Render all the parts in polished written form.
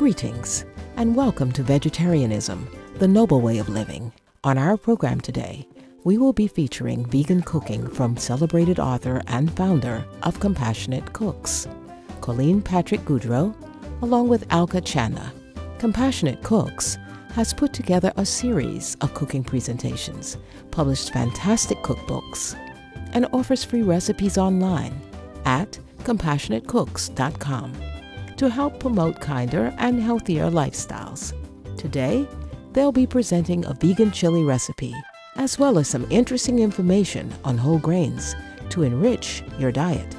Greetings, and welcome to Vegetarianism, the Noble Way of Living. On our program today, we will be featuring vegan cooking from celebrated author and founder of Compassionate Cooks, Colleen Patrick-Goudreau, along with Alka Chandna. Compassionate Cooks has put together a series of cooking presentations, published fantastic cookbooks, and offers free recipes online at compassionatecooks.com to help promote kinder and healthier lifestyles. Today, they'll be presenting a vegan chili recipe, as well as some interesting information on whole grains to enrich your diet.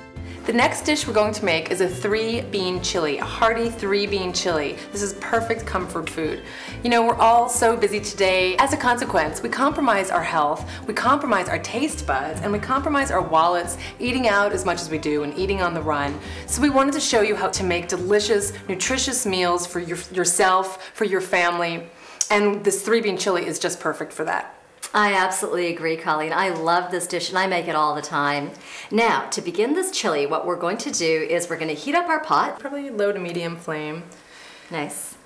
The next dish we're going to make is a 3-bean chili, a hearty 3-bean chili. This is perfect comfort food. You know, we're all so busy today. As a consequence, we compromise our health, we compromise our taste buds, and we compromise our wallets, eating out as much as we do and eating on the run. So we wanted to show you how to make delicious, nutritious meals for yourself, for your family, and this 3-bean chili is just perfect for that. I absolutely agree, Colleen. I love this dish and I make it all the time. Now, to begin this chili, what we're going to do is we're going to heat up our pot. Probably low to medium flame. Nice.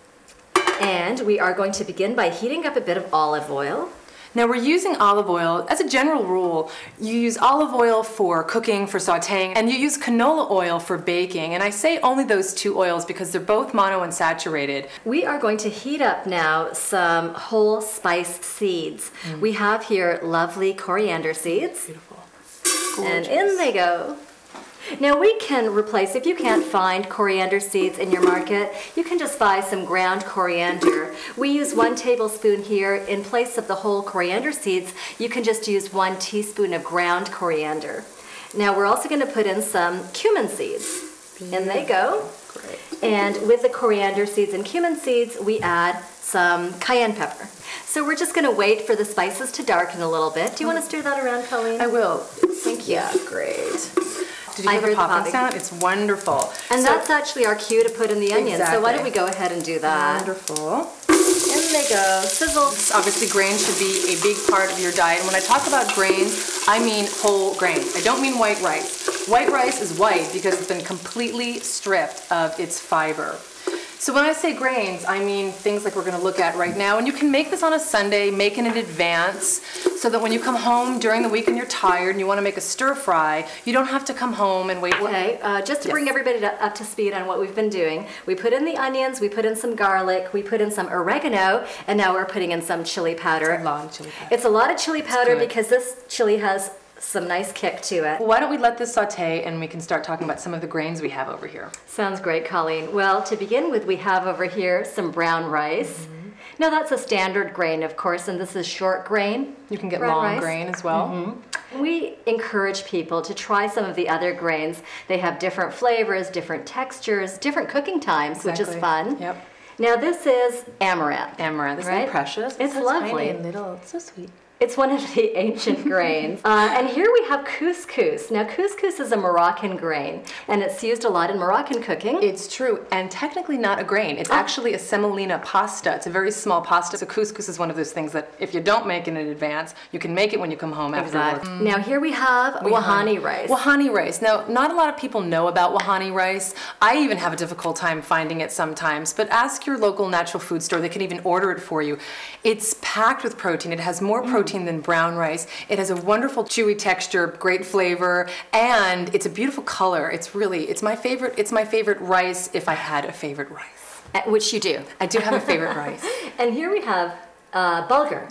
And we are going to begin by heating up a bit of olive oil. Now we're using olive oil. As a general rule, you use olive oil for cooking, for sauteing, and you use canola oil for baking. And I say only those two oils because they're both monounsaturated. We are going to heat up now some whole spice seeds. We have here lovely coriander seeds. Beautiful. And in they go. Now we can replace, if you can't find coriander seeds in your market, you can just buy some ground coriander. We use 1 tablespoon here. In place of the whole coriander seeds, you can just use 1 teaspoon of ground coriander. Now we're also going to put in some cumin seeds. In they go. Great. And with the coriander seeds and cumin seeds, we add some cayenne pepper. So we're just going to wait for the spices to darken a little bit. Do you want to stir that around, Colleen? I will. Thank you. Yeah, great. Did you hear the popping sound? It's wonderful. And that's actually our cue to put in the onions. Exactly. So why don't we go ahead and do that? Wonderful. In they go. Sizzle. Obviously, grains should be a big part of your diet. And when I talk about grains, I mean whole grain. I don't mean white rice. White rice is white because it's been completely stripped of its fiber. So when I say grains, I mean things like we're going to look at right now. And you can make this on a Sunday, make it in advance, so that when you come home during the week and you're tired and you want to make a stir fry, you don't have to come home and wait. Okay, just to bring everybody up to speed on what we've been doing, we put in the onions, we put in some garlic, we put in some oregano, and now we're putting in some chili powder. It's a lot of chili powder. It's a lot of chili powder because this chili has some nice kick to it. Why don't we let this saute and we can start talking about some of the grains we have over here. Sounds great, Colleen. Well, to begin with, we have over here some brown rice. Now that's a standard grain, of course, and this is short grain. You can get brown long rice. grain as well. We encourage people to try some of the other grains. They have different flavors, different textures, different cooking times, which is fun. Yep. Now this is amaranth. Amaranth. Isn't right? it precious? It's so lovely. Tiny and little. It's so sweet. It's one of the ancient grains. And here we have couscous. Now couscous is a Moroccan grain and it's used a lot in Moroccan cooking. It's true, and technically not a grain. It's actually a semolina pasta. It's a very small pasta. So couscous is one of those things that if you don't make it in advance, you can make it when you come home after work. Now here we have wahani rice. Wahani rice. Now, not a lot of people know about wahani rice. I even have a difficult time finding it sometimes, but ask your local natural food store. They can even order it for you. It's packed with protein. It has more protein than brown rice. It has a wonderful chewy texture, great flavor, and it's a beautiful color. It's my favorite rice if I had a favorite rice. Which you do. I do have a favorite rice. And here we have bulgur.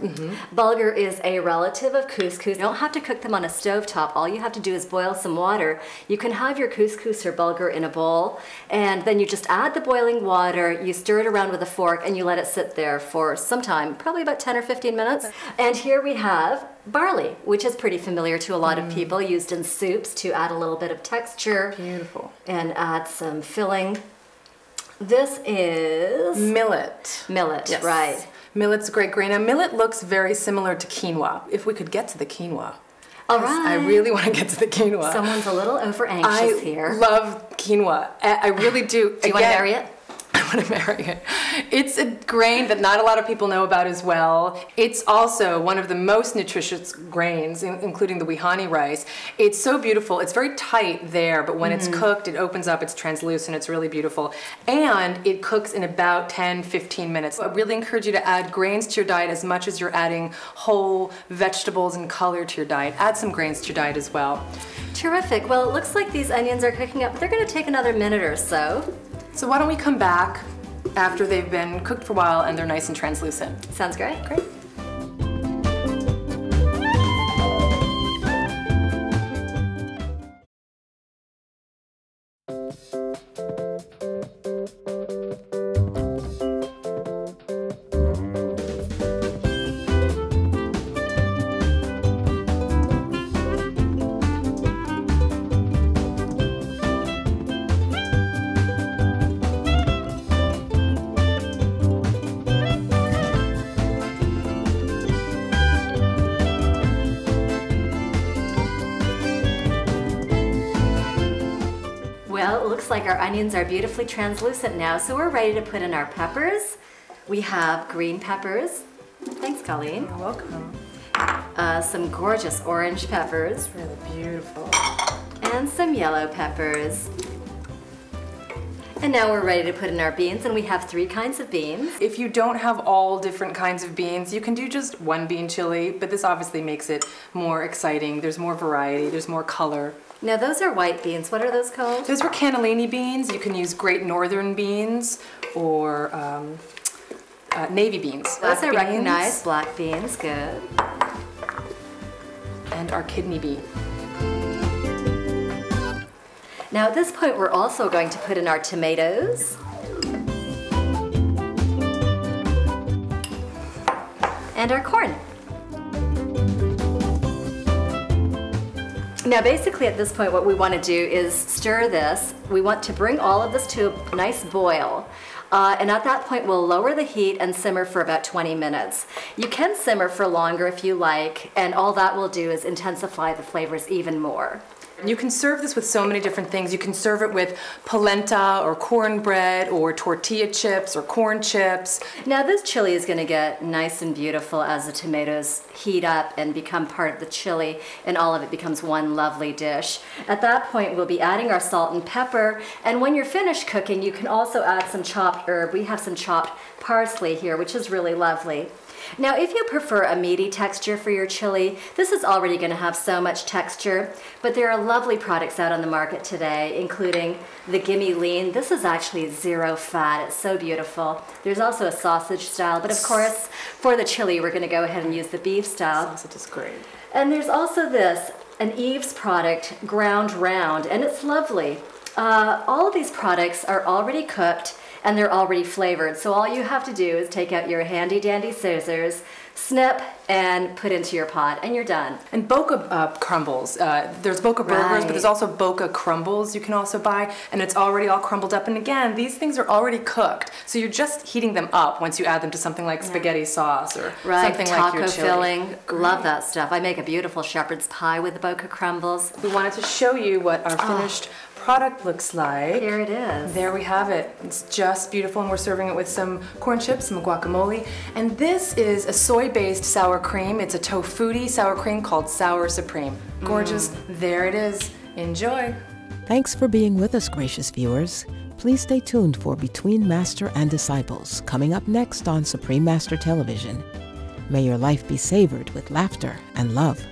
Bulgur is a relative of couscous. You don't have to cook them on a stovetop. All you have to do is boil some water. You can have your couscous or bulgur in a bowl, and then you just add the boiling water, you stir it around with a fork, and you let it sit there for some time, probably about 10 or 15 minutes. And here we have barley, which is pretty familiar to a lot of people, used in soups to add a little bit of texture. Beautiful. And add some filling. This is millet. Millet, yes. Right. Millet's a great grain. Now, millet looks very similar to quinoa. If we could get to the quinoa. All right. I really want to get to the quinoa. Someone's a little over anxious here. I love quinoa. I really do. Do you want to marry it? want to marry it. It's a grain that not a lot of people know about as well. It's also one of the most nutritious grains, including the wihani rice. It's so beautiful. It's very tight there, but when it's cooked, it opens up, it's translucent, it's really beautiful. And it cooks in about 10-15 minutes. I really encourage you to add grains to your diet as much as you're adding whole vegetables and color to your diet. Add some grains to your diet as well. Terrific. Well, it looks like these onions are cooking up. They're going to take another minute or so. So why don't we come back after they've been cooked for a while and they're nice and translucent. Sounds great. Great. Well, it looks like our onions are beautifully translucent now, so we're ready to put in our peppers. We have green peppers. Thanks, Colleen. You're welcome. Some gorgeous orange peppers. Really beautiful. And some yellow peppers. And now we're ready to put in our beans, and we have 3 kinds of beans. If you don't have all different kinds of beans, you can do just 1 bean chili, but this obviously makes it more exciting. There's more variety, there's more color. Now those are white beans. What are those called? Those were cannellini beans. You can use Great Northern beans or navy beans. Those are recognized, black beans, good. And our kidney bean. Now at this point we're also going to put in our tomatoes. And our corn. Now basically at this point what we want to do is stir this. We want to bring all of this to a nice boil. And at that point we'll lower the heat and simmer for about 20 minutes. You can simmer for longer if you like, and all that will do is intensify the flavors even more. You can serve this with so many different things. You can serve it with polenta or cornbread or tortilla chips or corn chips. Now this chili is going to get nice and beautiful as the tomatoes heat up and become part of the chili, and all of it becomes one lovely dish. At that point we'll be adding our salt and pepper, and when you're finished cooking you can also add some chopped herb. We have some chopped parsley here, which is really lovely. Now if you prefer a meaty texture for your chili, this is already going to have so much texture, but there are lovely products out on the market today, including the Gimme Lean. This is actually 0 fat. It's so beautiful. There's also a sausage style, but of course for the chili we're going to go ahead and use the beef style. Sausage is great. And there's also this, an Eve's product, ground round, and it's lovely. All of these products are already cooked and they're already flavored. So all you have to do is take out your handy dandy scissors, snip, and put into your pot, and you're done. And boca crumbles. There's boca burgers, but there's also boca crumbles you can also buy, and it's already all crumbled up. And again, these things are already cooked, so you're just heating them up once you add them to something like spaghetti sauce or something like your chili. Taco filling. Love that stuff. I make a beautiful shepherd's pie with the boca crumbles. We wanted to show you what our finished product looks like. Here it is. There we have it. It's just beautiful, and we're serving it with some corn chips, some guacamole. And this is a soy-based sour cream. It's a tofu-y sour cream called Sour Supreme. Gorgeous. There it is. Enjoy. Thanks for being with us, gracious viewers. Please stay tuned for Between Master and Disciples, coming up next on Supreme Master Television. May your life be savored with laughter and love.